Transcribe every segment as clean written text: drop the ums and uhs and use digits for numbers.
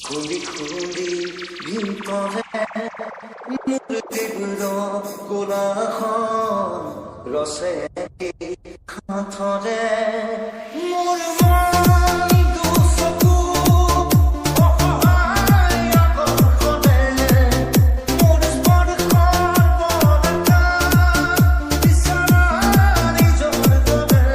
খুলি খুলি ভিতৰে মোৰ তীব্ৰ কোলাহল ৰসে কাঠৰে মোৰ মন দুচকু অসহায় আকৰ্ষণে মোৰ স্পৰ্শৰ বৰষা বিচৰা নিজৰ দৰে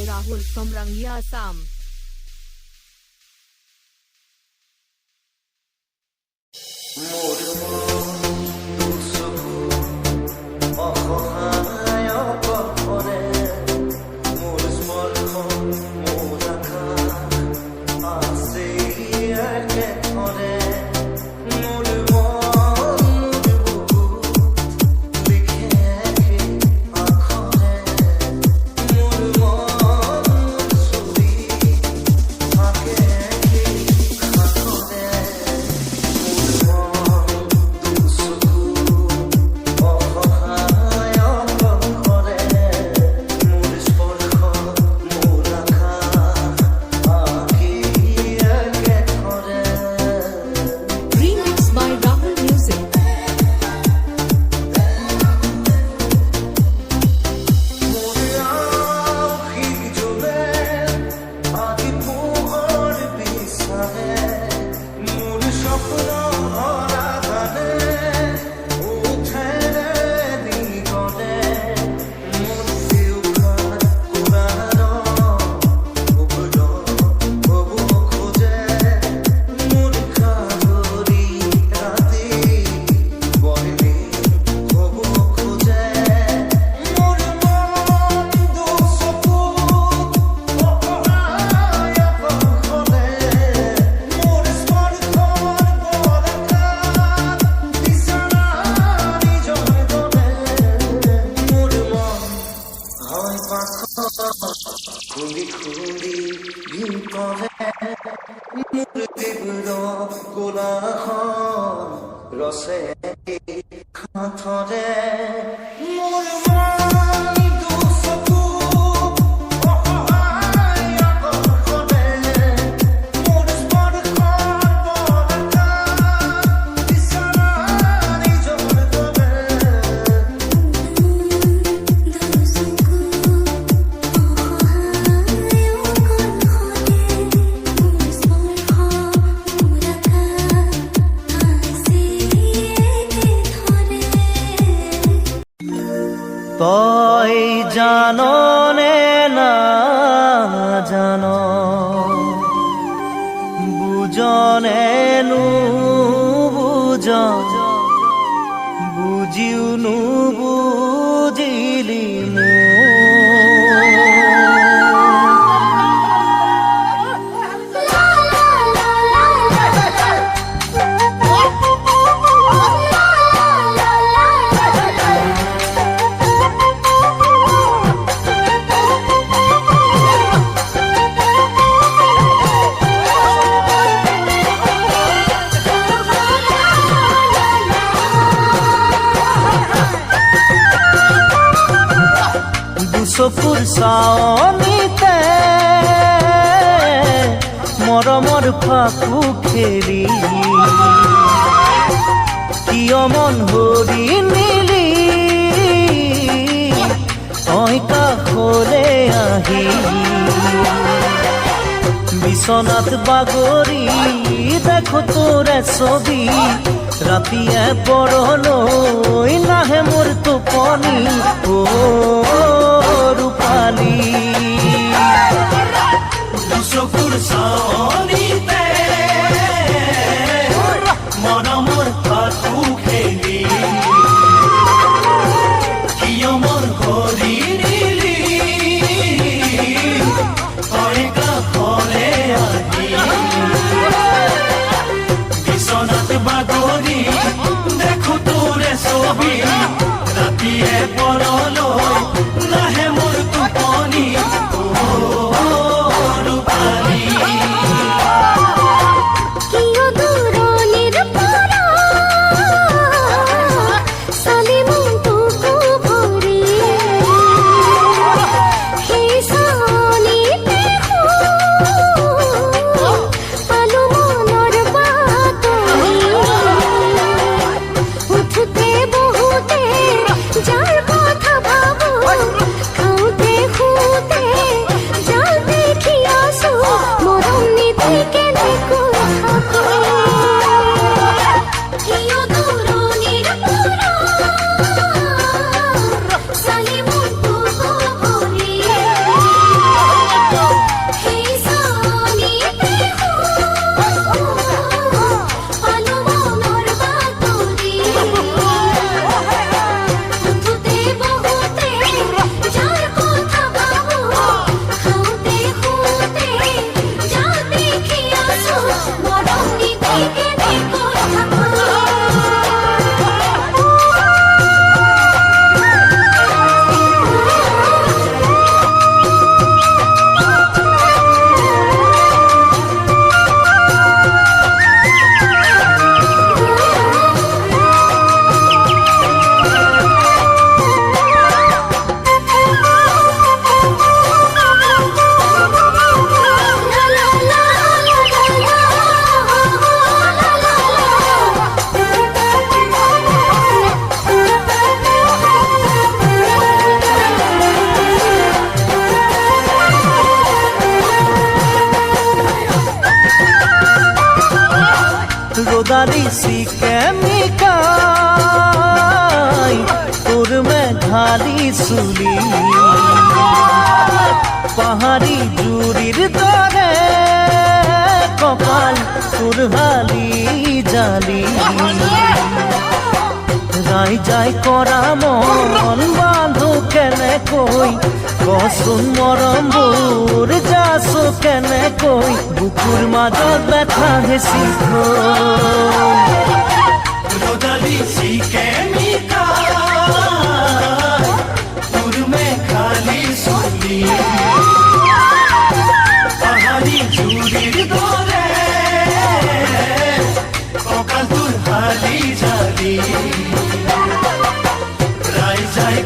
Rahul from Rangya, Assam. খুলি খুলি ভিতৰে মোৰ তীব্ৰ কোলাহল ৰসে কাঠৰে মোৰ মন দুচকু অসহায় আকৰ্ষণে মোৰ স্পৰ্শৰ বৰষা বিচৰা নিজৰ দৰে তই জাননে না জানো বুজনে নুবুজ বুজিও নুবুজ চকুৰ চাৱনিতে মৰমৰ ফাকু খেলি কিয় মন ভৰি নিলি তই কাষলে আহি বিছনাত বাগৰি দেখো তোৰে ছবি ৰাতিয়ে পৰলৈ নাহে মোৰ টোপনি অ ৰূপালী চকুৰ চাৱনিতে মৰমৰ ফাকু খেলি কিয় মন ভৰি নিলি তই কাষলে আহি বিছনাত বাগৰি দেখো তোৰে ছবি ৰাতিয়ে পৰলৈ নাহে মোৰ টোপনি কিয় দূৰণিৰ পৰা চালি মনটোকো ভৰি সেই চাৱনিতে পালো মনৰ বাতৰি উঠোতে বহুতে যাৰ কথা ভাবো খাওঁতে শুওঁতে যাক দেখি আছো মৰম নীতি কেনেকৈ থাকো কিয় দূৰণিৰ পৰা চালি মনটোকো ভৰি সেই চাৱনিতে পালো মনৰ বাতৰি উঠোতে বহুতে যাৰ কথা ভাবো খাওঁতে শুওঁতে যাক দেখি আছো মৰম নীতি কেনেকৈ থাকো ৰোদাৰি শিকে মিকাই তোৰ মেঘালি চুলি পাহাড়ি জুৰিৰ দৰে কপাল তোৰ হালি জালি ৰাই যাই কৰা মন বান্ধো কেনেকৈ কচোন মৰমবোৰ যাচো কেনেকৈ বুকুৰ মাজত ব্যথা হেঁচি ৰোদালি শিকে মিকাই তোৰ মেঘালি চুলি পাহাড়ি জুৰিৰ দৰে কঁকাল তোৰ হালি জালি ৰাইজাই